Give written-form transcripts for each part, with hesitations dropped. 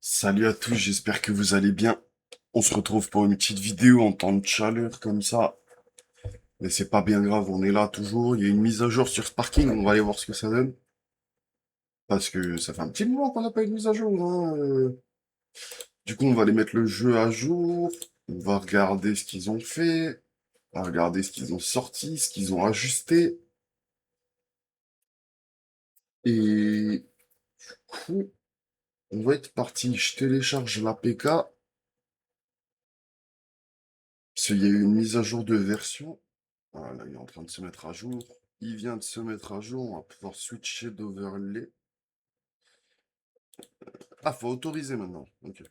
Salut à tous, j'espère que vous allez bien. On se retrouve pour une petite vidéo en temps de chaleur comme ça. Mais c'est pas bien grave, on est là toujours. Il y a une mise à jour sur Sparking, on va aller voir ce que ça donne. Parce que ça fait un petit moment qu'on n'a pas eu de mise à jour, hein. Du coup, on va aller mettre le jeu à jour. On va regarder ce qu'ils ont fait. On va regarder ce qu'ils ont sorti, ce qu'ils ont ajusté. Et du coup, on va être parti. Je télécharge l'APK. Parce qu'il y a eu une mise à jour de version. Voilà, il est en train de se mettre à jour. Il vient de se mettre à jour. On va pouvoir switcher d'overlay. Ah, faut autoriser maintenant. Ok.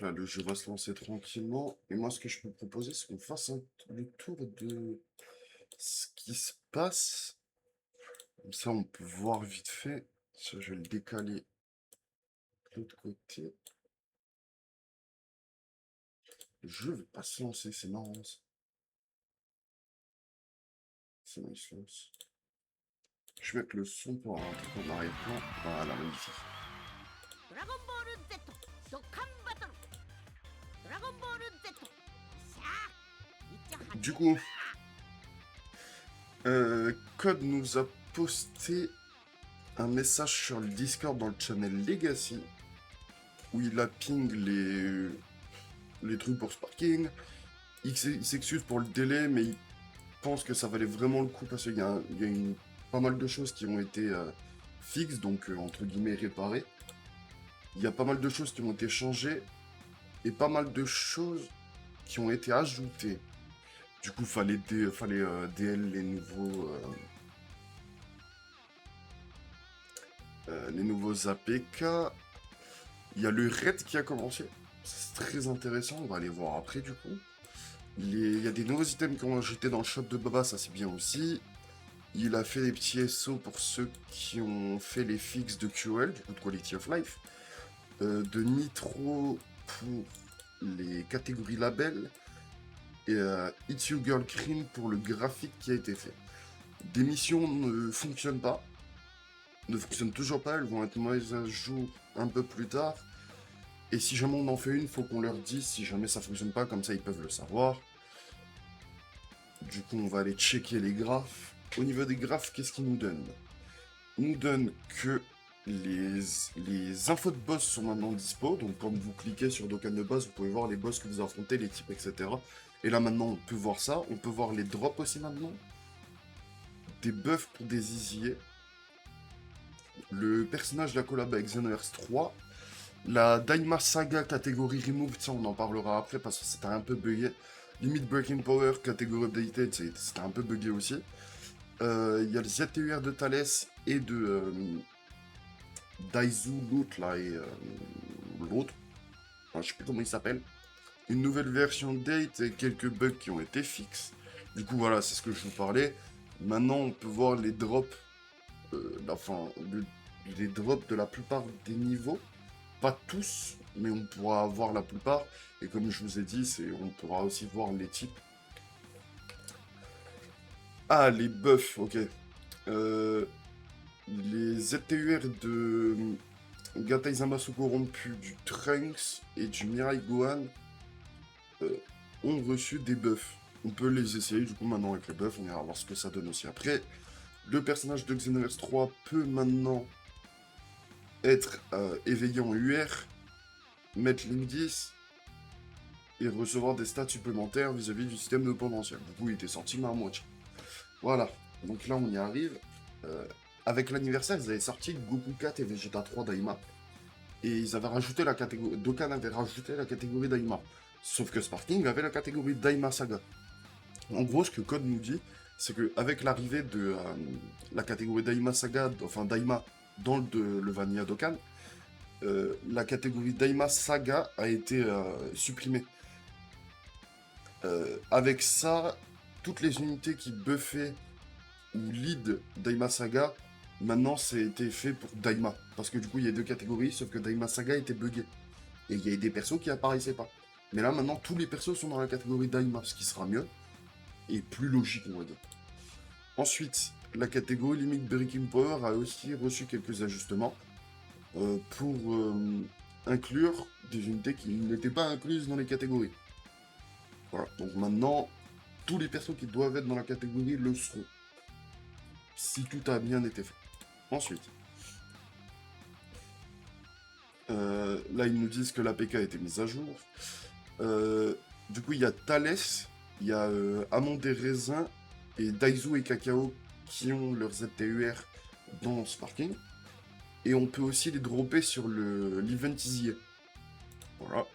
Là, le jeu va se lancer tranquillement. Et moi, ce que je peux proposer, c'est qu'on fasse le tour de ce qui se passe. Comme ça, on peut voir vite fait. Ça, je vais le décaler de l'autre côté. Le jeu veut pas se lancer, c'est marrant ça. C'est bon, il se lance. Je vais mettre le son pour avoir un truc en arrière-plan. Voilà, magnifique. Dragon Ball Z ドカンバトルドラゴンボール Z さあ Du coup, Code nous a posté un message sur le Discord dans le channel Legacy où il a ping les trucs pour Sparking. Il s'excuse pour le délai, mais il pense que ça valait vraiment le coup parce qu'il y a pas mal de choses qui ont été fixes, donc entre guillemets réparées. Il y a pas mal de choses qui ont été changées et pas mal de choses qui ont été ajoutées. Du coup, fallait DL les nouveaux APK. Il y a le raid qui a commencé. C'est très intéressant, on va aller voir après du coup. Il y a des nouveaux items qui ont ajouté dans le shop de Baba, ça c'est bien aussi. Il a fait des petits SO pour ceux qui ont fait les fixes de QL, du coup de Quality of Life. De Nitro pour les catégories labels. Et It's You Girl Cream pour le graphique qui a été fait. Des missions ne fonctionnent pas. Ne fonctionnent toujours pas, elles vont être mises à jour un peu plus tard. Et si jamais on en fait une, faut qu'on leur dise si jamais ça fonctionne pas, comme ça ils peuvent le savoir. Du coup, on va aller checker les graphes. Au niveau des graphes, qu'est-ce qu'ils nous donnent? Ils nous donnent que les infos de boss sont maintenant dispo. Donc quand vous cliquez sur Dokkan de boss, vous pouvez voir les boss que vous affrontez, les types, etc. Et là maintenant, on peut voir ça. On peut voir les drops aussi maintenant. Des buffs pour des easier. Le personnage de la collab avec Xenoverse 3. La Daima Saga catégorie Removed, ça on en parlera après parce que c'était un peu bugué. Limit Breaking Power catégorie Updated, c'était un peu bugué aussi. Il y a le ZTUR de Thales et de Daizu, l'autre là, et l'autre, enfin, je sais plus comment il s'appelle. Une nouvelle version date et quelques bugs qui ont été fixes. Du coup, voilà, c'est ce que je vous parlais. Maintenant, on peut voir les drops, les drops de la plupart des niveaux. Pas tous, mais on pourra voir la plupart. Et comme je vous ai dit, on pourra aussi voir les types. Ah, les buffs, ok. Euh, les ZTUR de Gatai Zamasu corrompu, du Trunks et du Mirai Gohan euh, ont reçu des buffs. On peut les essayer du coup maintenant avec les buffs, on ira voir ce que ça donne aussi après. Le personnage de Xenoverse 3 peut maintenant être éveillé en UR, mettre Link 10 et recevoir des stats supplémentaires vis-à-vis du système de potentiel. Du coup, il était sorti ma moitié. Voilà, donc là on y arrive. Avec l'anniversaire, ils avaient sorti Goku 4 et Vegeta 3 Daima. Et ils avaient rajouté la catégorie. Dokkan avait rajouté la catégorie Daima. Sauf que Sparking avait la catégorie Daima Saga. En gros, ce que Code nous dit, c'est qu'avec l'arrivée de la catégorie Daima Saga, enfin Daima, dans le Vanilla Dokkan, la catégorie Daima Saga a été supprimée. Avec ça, toutes les unités qui buffaient ou lead Daima Saga, maintenant été fait pour Daima. Parce que du coup, il y a deux catégories, sauf que Daima Saga était buggé. Et il y a des persos qui apparaissaient pas. Mais là, maintenant, tous les persos sont dans la catégorie Daima, ce qui sera mieux. Et plus logique, on va dire. Ensuite, la catégorie Limit Breaking Power a aussi reçu quelques ajustements pour inclure des unités qui n'étaient pas incluses dans les catégories. Voilà, donc maintenant, tous les persos qui doivent être dans la catégorie le seront, si tout a bien été fait. Ensuite, là, ils nous disent que l'APK a été mise à jour. Du coup, il y a Thalès, il y a Amont des Raisins et Daizu et Kakao qui ont leurs ZTUR dans Sparking. Et on peut aussi les dropper sur l'event Easy. Voilà.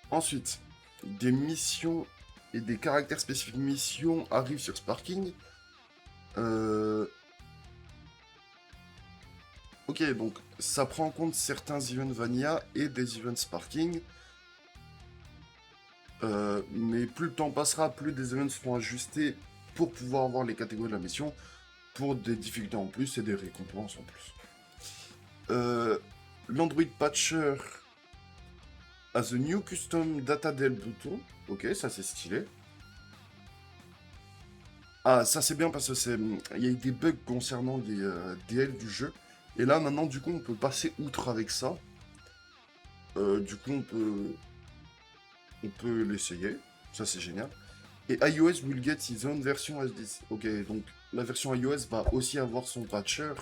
Ensuite, des missions et des caractères spécifiques missions arrivent sur Sparking. Ok, donc ça prend en compte certains events Vanilla et des events Sparking. Mais plus le temps passera, plus des events seront ajustés pour pouvoir avoir les catégories de la mission, pour des difficultés en plus et des récompenses en plus. L'Android Patcher a the new custom data del bouton. Ok, ça c'est stylé. Ah, ça c'est bien parce que il y a eu des bugs concernant les DL du jeu. Et là maintenant du coup on peut passer outre avec ça. Du coup on peut l'essayer. Ça c'est génial. Et iOS will get his own version as this. Ok, donc la version iOS va aussi avoir son patcher.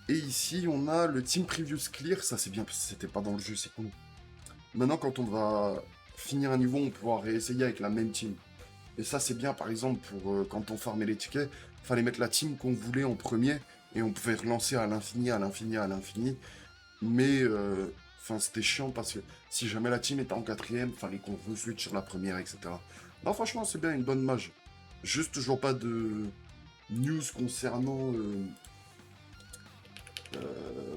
Et ici, on a le Team Previous Clear. Ça, c'est bien parce que c'était pas dans le jeu, c'est cool. Maintenant, quand on va finir un niveau, on pourra réessayer avec la même team. Et ça, c'est bien, par exemple, pour quand on farmait les tickets, fallait mettre la team qu'on voulait en premier. Et on pouvait relancer à l'infini, à l'infini, à l'infini. Mais, enfin, c'était chiant parce que si jamais la team était en quatrième, fallait qu'on re-switch sur la première, etc. Non, franchement, c'est bien, une bonne mage. Juste toujours pas de news euh,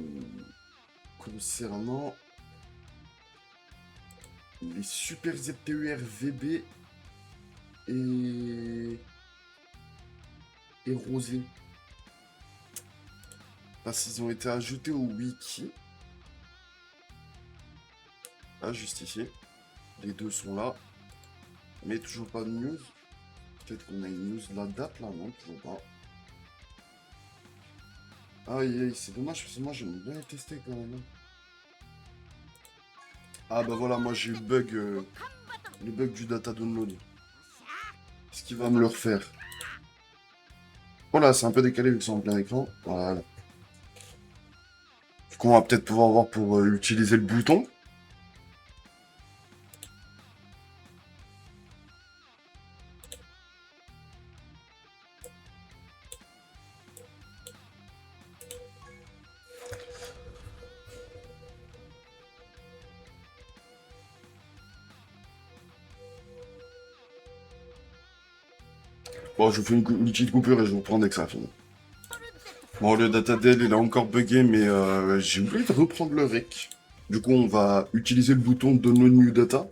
concernant les super ZTUR VB et Rosé. Parce qu'ils ont été ajoutés au wiki. Ah, juste ici. Les deux sont là. Mais toujours pas de news. Peut-être qu'on a une news de la date là, non, toujours pas. Aïe aïe, c'est dommage parce que moi j'aime bien les tester quand même. Ah bah voilà, moi j'ai eu le bug du data download. Ce qui va me le refaire. Voilà, c'est un peu décalé vu que c'est en plein écran. Voilà. Du coup, on va peut-être pouvoir voir pour utiliser le bouton. Bon, je vous fais une petite coupure et je vous reprends dès que ça a fini. Bon, le datadel, il a encore bugué, mais j'ai oublié de reprendre le rec. Du coup, on va utiliser le bouton Download New Data.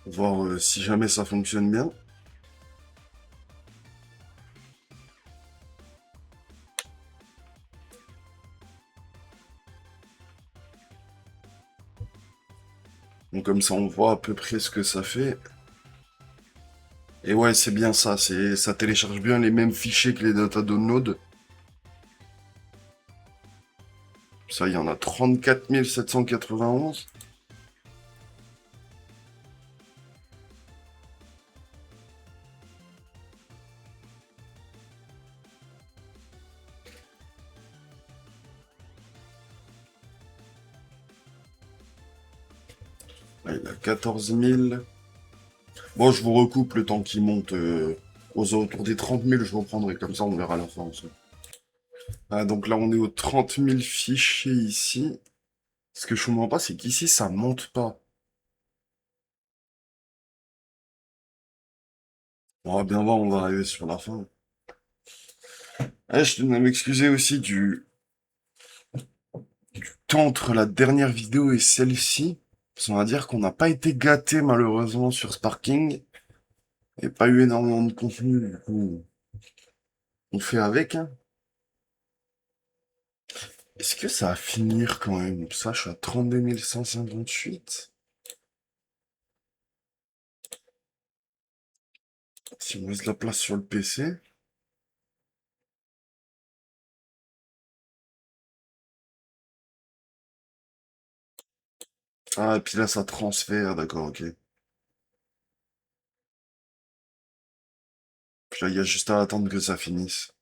Voir si jamais ça fonctionne bien. Donc comme ça, on voit à peu près ce que ça fait. Et ouais, c'est bien ça. Ça télécharge bien les mêmes fichiers que les data download. Ça, il y en a 34 791. Là, il a 14 000. Bon, je vous recoupe le temps qu'il monte aux alentours des 30 000. Je reprendrai comme ça, on verra à la fin ensemble. Ah, donc là, on est aux 30 000 fichiers ici. Ce que je comprends pas, c'est qu'ici, ça monte pas. On va bien voir, on va arriver sur la fin. Ah, je tenais à m'excuser aussi du temps entre la dernière vidéo et celle-ci. Parce qu'on va dire qu'on n'a pas été gâté malheureusement sur Sparking. Et pas eu énormément de contenu, du coup, on fait avec, hein. Est-ce que ça va finir quand même? Ça, je suis à 32 158. Si on laisse de la place sur le PC. Ah, et puis là, ça transfère, d'accord, ok. Puis là, il y a juste à attendre que ça finisse.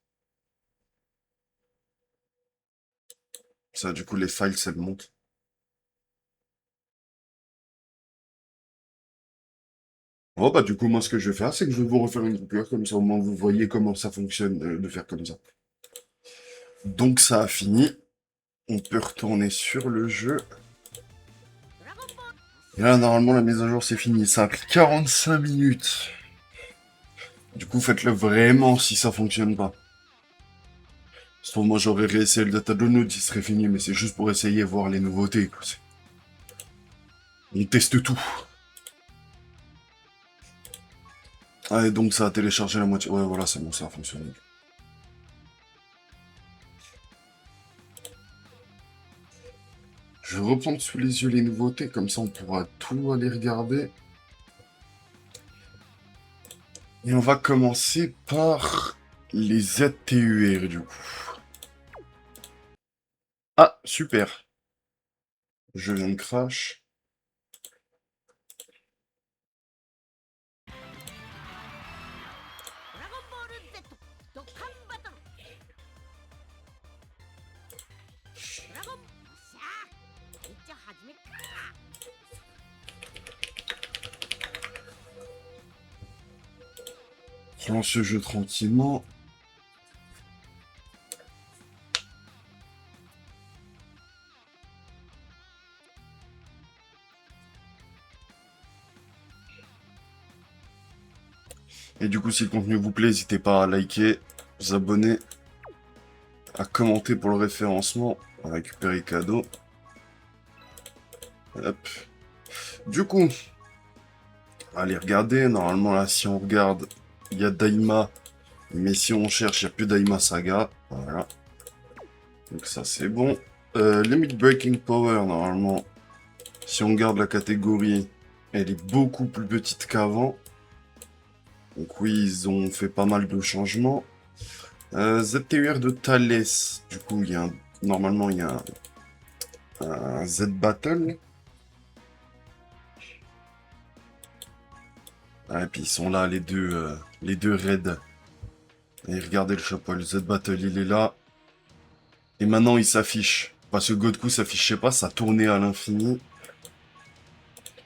Ça, du coup, les files, ça monte. Oh, bah, du coup, moi, ce que je vais faire, c'est que je vais vous refaire une coupure, comme ça, au moins, vous voyez comment ça fonctionne de faire comme ça. Donc, ça a fini. On peut retourner sur le jeu. ドラゴンボール Et là, normalement, la mise à jour, c'est fini. Ça a pris 45 minutes. Du coup, faites-le vraiment si ça fonctionne pas. Sinon, moi, j'aurais réessayé le data download, il serait fini, mais c'est juste pour essayer, voir les nouveautés, quoi. On teste tout. Ah, et donc, ça a téléchargé la moitié. Ouais, voilà, c'est bon, ça a fonctionné. Je vais reprendre sous les yeux les nouveautés, comme ça, on pourra tout aller regarder. Et on va commencer par les ZTUR, du coup. Ah, super. Je viens de crash. ドラゴンボール Z ドッカンバトルドラゴンよっしゃー一応始めっか Je lance ce jeu tranquillement. Et du coup, si le contenu vous plaît, n'hésitez pas à liker, vous abonner, à commenter pour le référencement, à récupérer cadeau. Hop. Du coup, allez regarder. Normalement, là, si on regarde, il y a Daima. Mais si on cherche, il n'y a plus Daima Saga. Voilà. Donc ça, c'est bon. Limit Breaking Power, normalement. Si on regarde la catégorie, elle est beaucoup plus petite qu'avant. Donc oui, ils ont fait pas mal de changements. ZTUR de Thales. Du coup, normalement, il y a un Z-Battle. Ah, et puis ils sont là, les deux raids. Et regardez le chapeau, le Z-Battle, il est là. Et maintenant, il s'affiche. Parce que Godku s'affichait pas, ça tournait à l'infini.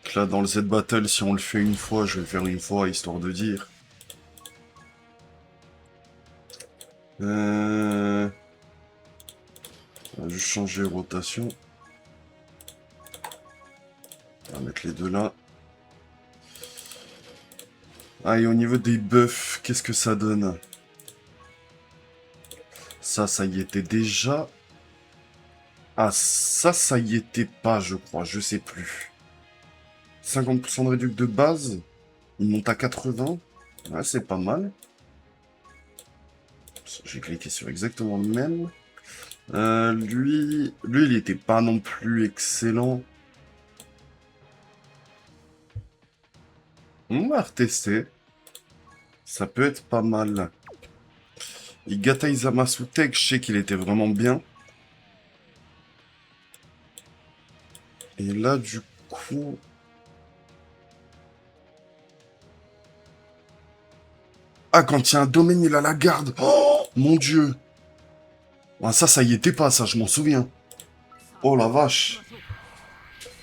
Donc là, dans le Z-Battle, si on le fait une fois, je vais le faire une fois, histoire de dire. On va juste changer rotation. On va mettre les deux là. Ah, et au niveau des buffs, qu'est-ce que ça donne? Ça y était déjà. Ah, ça y était pas, je crois, je sais plus. 50% de réduc de base. Il monte à 80. Ouais, c'est pas mal. J'ai cliqué sur exactement le même. Lui, il était pas non plus excellent. On va retester. Ça peut être pas mal. Higata Izamasutek, je sais qu'il était vraiment bien. Et là, du coup... Ah, quand il y a un domaine, il a la garde. Oh, mon dieu. Ah, ça y était pas, ça, je m'en souviens. Oh la vache.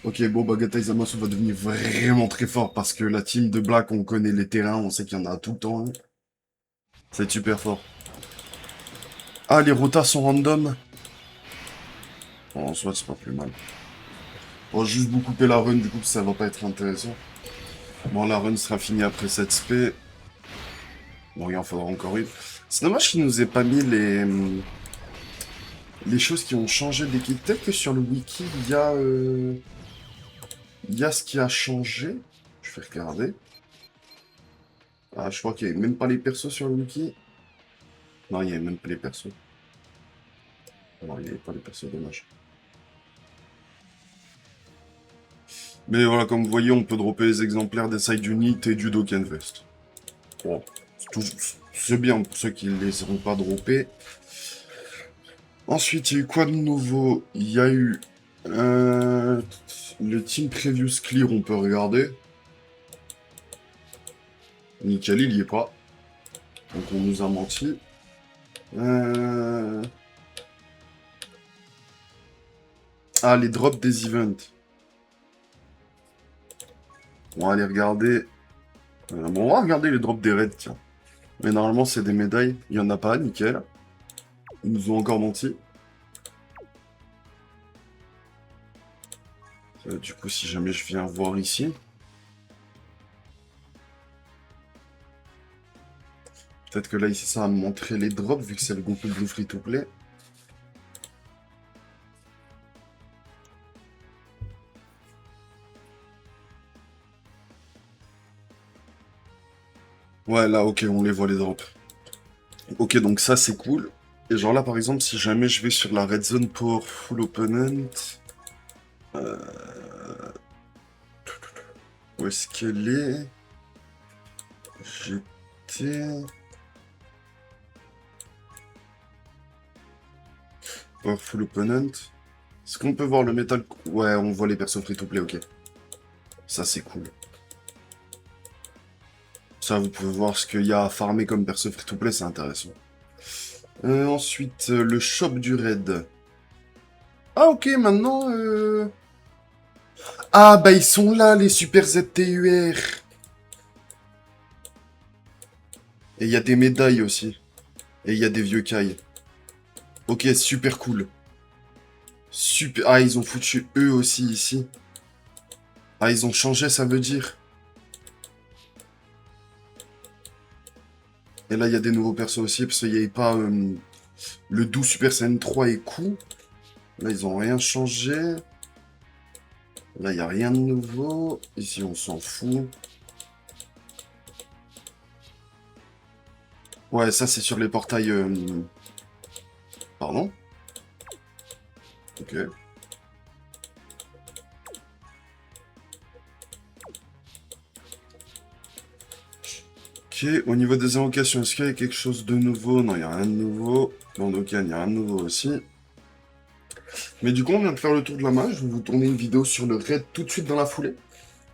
Ok, bon, Bagata Izamasu va devenir vraiment très fort parce que la team de Black, on connaît les terrains, on sait qu'il y en a tout le temps. Hein. C'est super fort. Ah, les rotas sont random. Bon, en soit, c'est pas plus mal. On va juste vous couper la run, du coup, ça va pas être intéressant. Bon, la run sera finie après cette spé. Bon, il en faudra encore une. C'est dommage qu'il nous ait pas mis les choses qui ont changé d'équipe. Peut-être que sur le wiki, il y a ce qui a changé. Je vais regarder. Ah, je crois qu'il n'y avait même pas les persos sur le wiki. Non, il n'y avait même pas les persos. Non, il n'y avait pas les persos, dommage. Mais voilà, comme vous voyez, on peut dropper les exemplaires des side units et du Dokkan Fest. Bon, c'est bien pour ceux qui ne les auront pas droppés. Ensuite, il y a eu quoi de nouveau? Il y a eu le Team Previous Clear, on peut regarder. Nickel, il y est pas. Donc on nous a menti. Ah, les drops des events. On va aller regarder. Bon, on va regarder les drops des raids, tiens. Mais normalement, c'est des médailles. Il n'y en a pas, nickel. Ils nous ont encore menti. Du coup, si jamais je viens voir ici. Peut-être que là, ici, ça va me montrer les drops, vu que c'est le Goku Blue Free to Play. Ouais, là, ok, on les voit, les drops. Ok, donc ça, c'est cool. Et genre là, par exemple, si jamais je vais sur la red zone pour full opponent... Où est-ce qu'elle est? J'étais... Powerful Opponent. Est-ce qu'on peut voir le métal? Ouais, on voit les persos free-to-play, ok. Ça, c'est cool. Ça, vous pouvez voir ce qu'il y a à farmer comme perso free-to-play, c'est intéressant. Ensuite, le shop du raid. Ah, ok, maintenant... Ah, bah, ils sont là, les Super ZTUR. Et il y a des médailles aussi. Et il y a des vieux cailles. Ok, super cool. Super... Ah, ils ont foutu eux aussi ici. Ah, ils ont changé, ça veut dire. Et là, il y a des nouveaux persos aussi, parce qu'il n'y avait pas le doux Super Saiyan 3 et coup. Là, ils ont rien changé. Là, il n'y a rien de nouveau. Ici, on s'en fout. Ouais, ça, c'est sur les portails... Pardon? Ok. Ok, au niveau des invocations, est-ce qu'il y a quelque chose de nouveau? Non, il n'y a rien de nouveau. Bandokan, il n'y a rien de nouveau aussi. Mais du coup, on vient de faire le tour de la map. Je vais vous tourner une vidéo sur le raid tout de suite dans la foulée.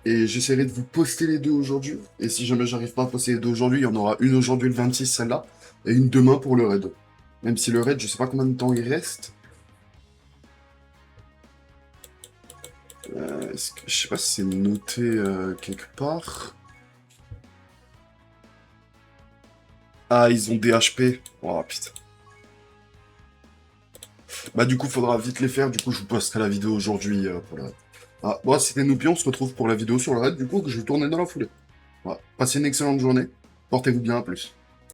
Et j'essaierai de vous poster les deux aujourd'hui. Et si jamais j'arrive pas à poster les deux aujourd'hui, il y en aura une aujourd'hui le 26, celle-là, et une demain pour le raid. Même si le raid, je sais pas combien de temps il reste. Je sais pas si c'est noté quelque part. Ah, ils ont des HP. Oh putain. Bah du coup, faudra vite les faire. Du coup, je vous posterai la vidéo aujourd'hui pour le raid. Ah, bon, c'était Noupi, on se retrouve pour la vidéo sur le raid, du coup, que je vais tourner dans la foulée. Voilà. Passez une excellente journée. Portez-vous bien, à plus.